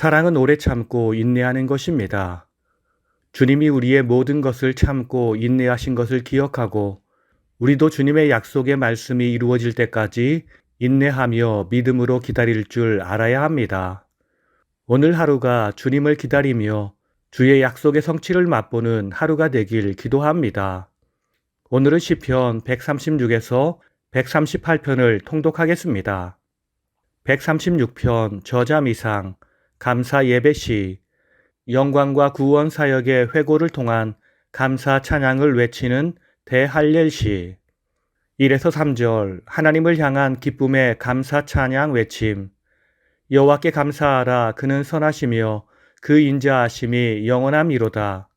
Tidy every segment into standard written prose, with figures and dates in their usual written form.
사랑은 오래 참고 인내하는 것입니다. 주님이 우리의 모든 것을 참고 인내하신 것을 기억하고 우리도 주님의 약속의 말씀이 이루어질 때까지 인내하며 믿음으로 기다릴 줄 알아야 합니다. 오늘 하루가 주님을 기다리며 주의 약속의 성취를 맛보는 하루가 되길 기도합니다. 오늘은 시편 136에서 138편을 통독하겠습니다. 136편 저자미상 감사 예배시 영광과 구원 사역의 회고를 통한 감사 찬양을 외치는 대할렐시 1에서 3절 하나님을 향한 기쁨의 감사 찬양 외침 여호와께 감사하라 그는 선하시며 그 인자하심이 영원함이로다.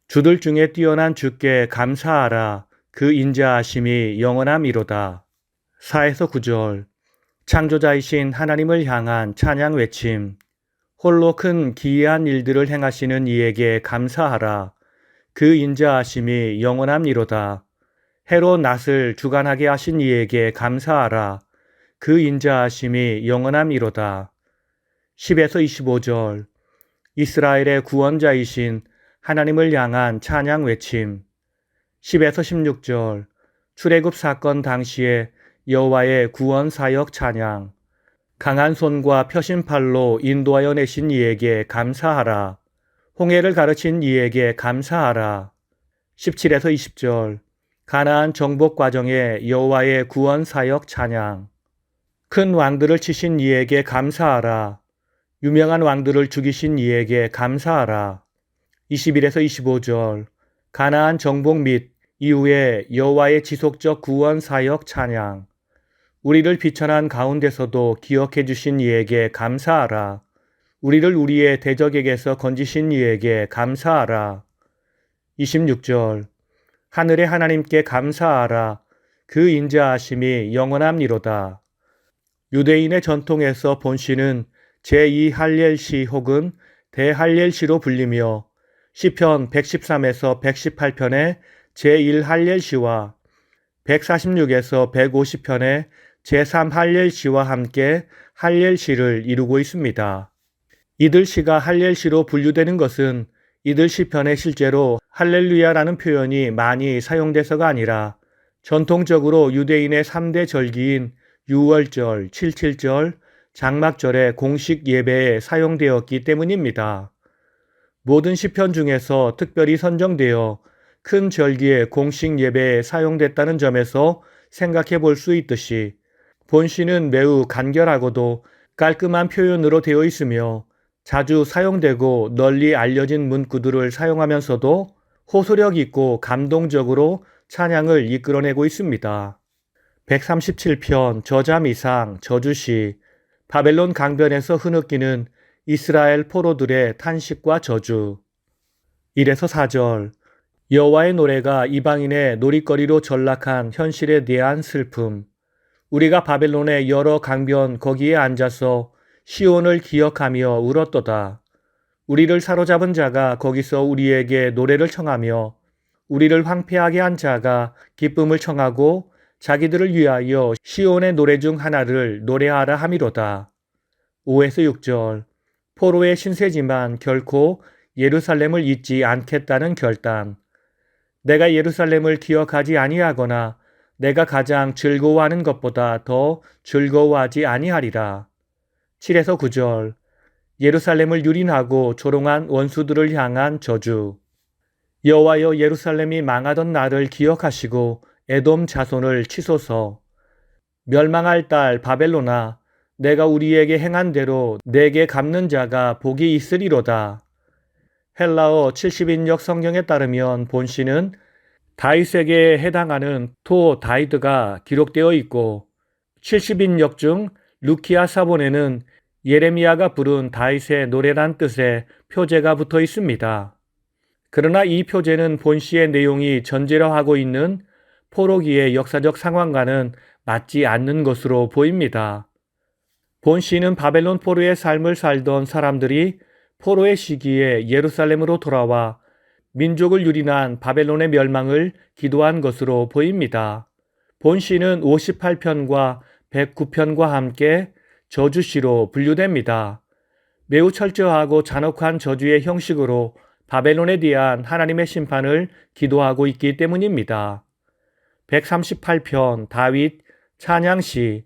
주들 중에 뛰어난 주께 감사하라 그 인자하심이 영원함이로다. 4에서 9절 창조자이신 하나님을 향한 찬양 외침 홀로 큰 기이한 일들을 행하시는 이에게 감사하라. 그 인자하심이 영원함이로다. 해로 낫을 주관하게 하신 이에게 감사하라. 그 인자하심이 영원함이로다. 10에서 25절 이스라엘의 구원자이신 하나님을 향한 찬양 외침 10에서 16절 출애굽 사건 당시에 여호와의 구원 사역 찬양 강한 손과 펴신 팔로 인도하여 내신 이에게 감사하라. 홍해를 가르친 이에게 감사하라. 17에서 20절 가나안 정복 과정에 여호와의 구원 사역 찬양 큰 왕들을 치신 이에게 감사하라. 유명한 왕들을 죽이신 이에게 감사하라. 21에서 25절 가나안 정복 및 이후에 여호와의 지속적 구원 사역 찬양 우리를 비천한 가운데서도 기억해 주신 이에게 감사하라. 우리를 우리의 대적에게서 건지신 이에게 감사하라. 26절 하늘의 하나님께 감사하라. 그 인자하심이 영원함이로다. 유대인의 전통에서 본시는 제2할렐시 혹은 대할렐시로 불리며 시편 113에서 118편의 제1할렐시와 146에서 150편의 제3할렐시와 함께 할렐시를 이루고 있습니다. 이들 시가 할렐시로 분류되는 것은 이들 시편에 실제로 할렐루야라는 표현이 많이 사용돼서가 아니라 전통적으로 유대인의 3대 절기인 유월절, 칠칠절, 장막절의 공식 예배에 사용되었기 때문입니다. 모든 시편 중에서 특별히 선정되어 큰 절기의 공식 예배에 사용됐다는 점에서 생각해 볼 수 있듯이 본시는 매우 간결하고도 깔끔한 표현으로 되어 있으며 자주 사용되고 널리 알려진 문구들을 사용하면서도 호소력 있고 감동적으로 찬양을 이끌어내고 있습니다. 137편 저자미상 저주시 바벨론 강변에서 흐느끼는 이스라엘 포로들의 탄식과 저주 1에서 4절 여호와의 노래가 이방인의 놀이거리로 전락한 현실에 대한 슬픔 우리가 바벨론의 여러 강변 거기에 앉아서 시온을 기억하며 울었도다. 우리를 사로잡은 자가 거기서 우리에게 노래를 청하며 우리를 황폐하게 한 자가 기쁨을 청하고 자기들을 위하여 시온의 노래 중 하나를 노래하라 함이로다. 5에서 6절 포로의 신세지만 결코 예루살렘을 잊지 않겠다는 결단 내가 예루살렘을 기억하지 아니하거나 내가 가장 즐거워하는 것보다 더 즐거워하지 아니하리라. 7에서 9절 예루살렘을 유린하고 조롱한 원수들을 향한 저주 여호와여 예루살렘이 망하던 날을 기억하시고 에돔 자손을 치소서. 멸망할 딸 바벨론아 내가 우리에게 행한 대로 내게 갚는 자가 복이 있으리로다. 헬라어 70인역 성경에 따르면 본시는 다윗에게 해당하는 토 다이드가 기록되어 있고 70인역 중 루키아 사본에는 예레미야가 부른 다윗의 노래란 뜻의 표제가 붙어 있습니다. 그러나 이 표제는 본시의 내용이 전제로 하고 있는 포로기의 역사적 상황과는 맞지 않는 것으로 보입니다. 본시는 바벨론 포로의 삶을 살던 사람들이 포로의 시기에 예루살렘으로 돌아와 민족을 유린한 바벨론의 멸망을 기도한 것으로 보입니다. 본시는 58편과 109편과 함께 저주시로 분류됩니다. 매우 철저하고 잔혹한 저주의 형식으로 바벨론에 대한 하나님의 심판을 기도하고 있기 때문입니다. 138편 다윗 찬양시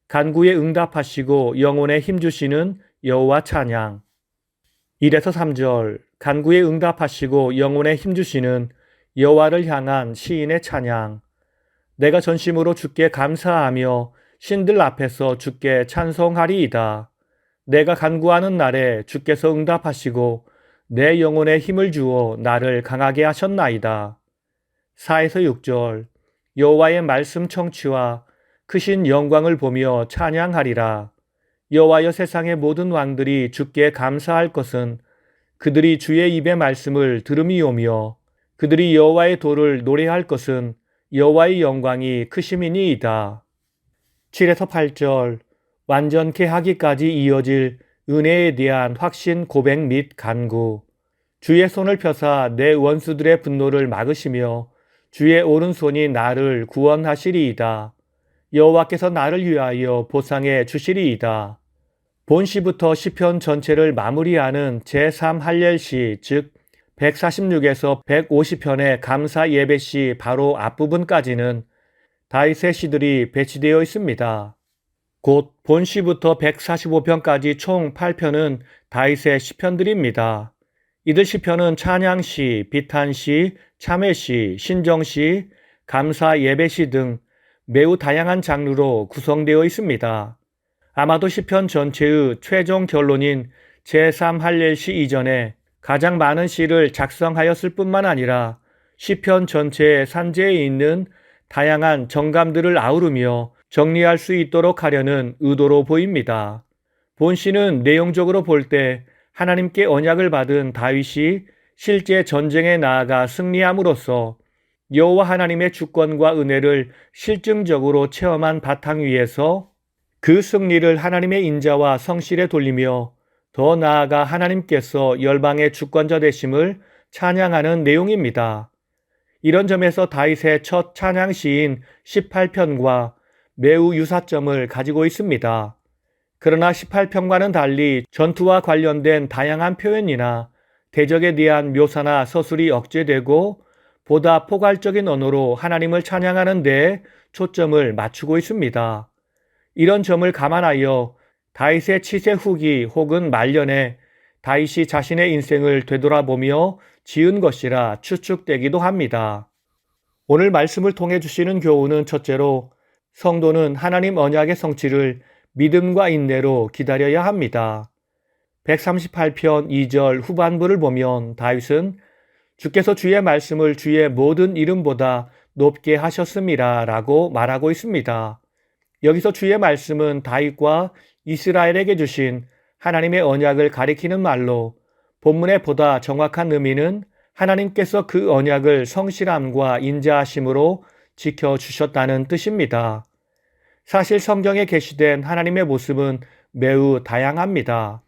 간구에 응답하시고 영혼에 힘주시는 여호와 찬양. 1에서 3절 간구에 응답하시고 영혼에 힘주시는 여호와를 향한 시인의 찬양. 내가 전심으로 주께 감사하며 신들 앞에서 주께 찬송하리이다. 내가 간구하는 날에 주께서 응답하시고 내 영혼에 힘을 주어 나를 강하게 하셨나이다. 4에서 6절 여호와의 말씀 청취와 크신 영광을 보며 찬양하리라. 여호와여 세상의 모든 왕들이 주께 감사할 것은 그들이 주의 입의 말씀을 들음이오며 그들이 여호와의 도를 노래할 것은 여호와의 영광이 크심이니이다. 7에서 8절 완전케 하기까지 이어질 은혜에 대한 확신 고백 및 간구. 주의 손을 펴사 내 원수들의 분노를 막으시며 주의 오른손이 나를 구원하시리이다. 여호와께서 나를 위하여 보상해 주시리이다. 본시부터 시편 전체를 마무리하는 제3할렐시 즉 146에서 150편의 감사 예배시 바로 앞부분까지는 다윗의 시들이 배치되어 있습니다. 곧 본시부터 145편까지 총 8편은 다윗의 시편들입니다. 이들 시편은 찬양시, 비탄시, 참회시, 신정시, 감사 예배시 등 매우 다양한 장르로 구성되어 있습니다. 아마도 시편 전체의 최종 결론인 제3할렐시 이전에 가장 많은 시를 작성하였을 뿐만 아니라 시편 전체의 산재에 있는 다양한 정감들을 아우르며 정리할 수 있도록 하려는 의도로 보입니다. 본시는 내용적으로 볼 때 하나님께 언약을 받은 다윗이 실제 전쟁에 나아가 승리함으로써 여호와 하나님의 주권과 은혜를 실증적으로 체험한 바탕 위에서 그 승리를 하나님의 인자와 성실에 돌리며 더 나아가 하나님께서 열방의 주권자 되심을 찬양하는 내용입니다. 이런 점에서 다윗의 첫 찬양시인 18편과 매우 유사점을 가지고 있습니다. 그러나 18편과는 달리 전투와 관련된 다양한 표현이나 대적에 대한 묘사나 서술이 억제되고 보다 포괄적인 언어로 하나님을 찬양하는 데에 초점을 맞추고 있습니다. 이런 점을 감안하여 다윗의 치세 후기 혹은 말년에 다윗이 자신의 인생을 되돌아보며 지은 것이라 추측되기도 합니다. 오늘 말씀을 통해 주시는 교훈은 첫째로 성도는 하나님 언약의 성취를 믿음과 인내로 기다려야 합니다. 138편 2절 후반부를 보면 다윗은 주께서 주의 말씀을 주의 모든 이름보다 높게 하셨음이라 라고 말하고 있습니다. 여기서 주의 말씀은 다윗과 이스라엘에게 주신 하나님의 언약을 가리키는 말로 본문의 보다 정확한 의미는 하나님께서 그 언약을 성실함과 인자하심으로 지켜주셨다는 뜻입니다. 사실 성경에 게시된 하나님의 모습은 매우 다양합니다.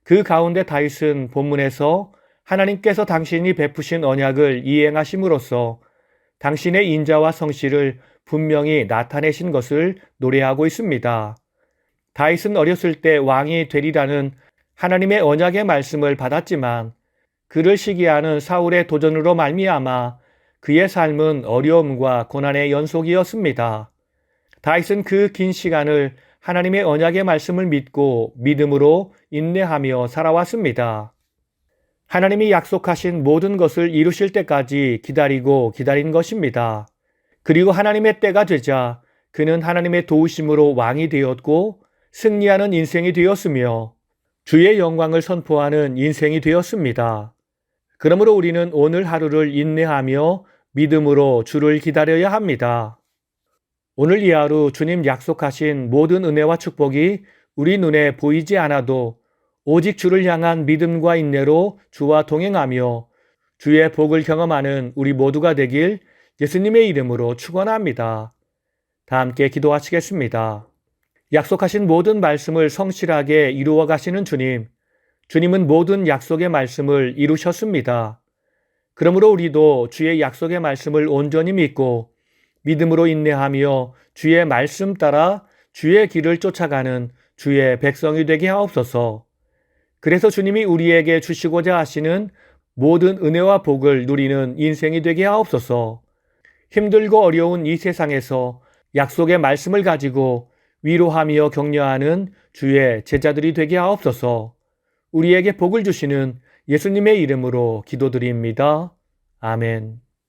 그 가운데 다윗은 본문에서 하나님께서 당신이 베푸신 언약을 이행하심으로써 당신의 인자와 성실을 분명히 나타내신 것을 노래하고 있습니다. 다윗은 어렸을 때 왕이 되리라는 하나님의 언약의 말씀을 받았지만 그를 시기하는 사울의 도전으로 말미암아 그의 삶은 어려움과 고난의 연속이었습니다. 다윗은 그 긴 시간을 하나님의 언약의 말씀을 믿고 믿음으로 인내하며 살아왔습니다. 하나님이 약속하신 모든 것을 이루실 때까지 기다리고 기다린 것입니다. 그리고 하나님의 때가 되자 그는 하나님의 도우심으로 왕이 되었고 승리하는 인생이 되었으며 주의 영광을 선포하는 인생이 되었습니다. 그러므로 우리는 오늘 하루를 인내하며 믿음으로 주를 기다려야 합니다. 오늘 이 하루 주님 약속하신 모든 은혜와 축복이 우리 눈에 보이지 않아도 오직 주를 향한 믿음과 인내로 주와 동행하며 주의 복을 경험하는 우리 모두가 되길 예수님의 이름으로 축원합니다. 다 함께 기도하시겠습니다. 약속하신 모든 말씀을 성실하게 이루어 가시는 주님, 주님은 모든 약속의 말씀을 이루셨습니다. 그러므로 우리도 주의 약속의 말씀을 온전히 믿고 믿음으로 인내하며 주의 말씀 따라 주의 길을 쫓아가는 주의 백성이 되게 하옵소서. 그래서 주님이 우리에게 주시고자 하시는 모든 은혜와 복을 누리는 인생이 되게 하옵소서. 힘들고 어려운 이 세상에서 약속의 말씀을 가지고 위로하며 격려하는 주의 제자들이 되게 하옵소서. 우리에게 복을 주시는 예수님의 이름으로 기도드립니다. 아멘.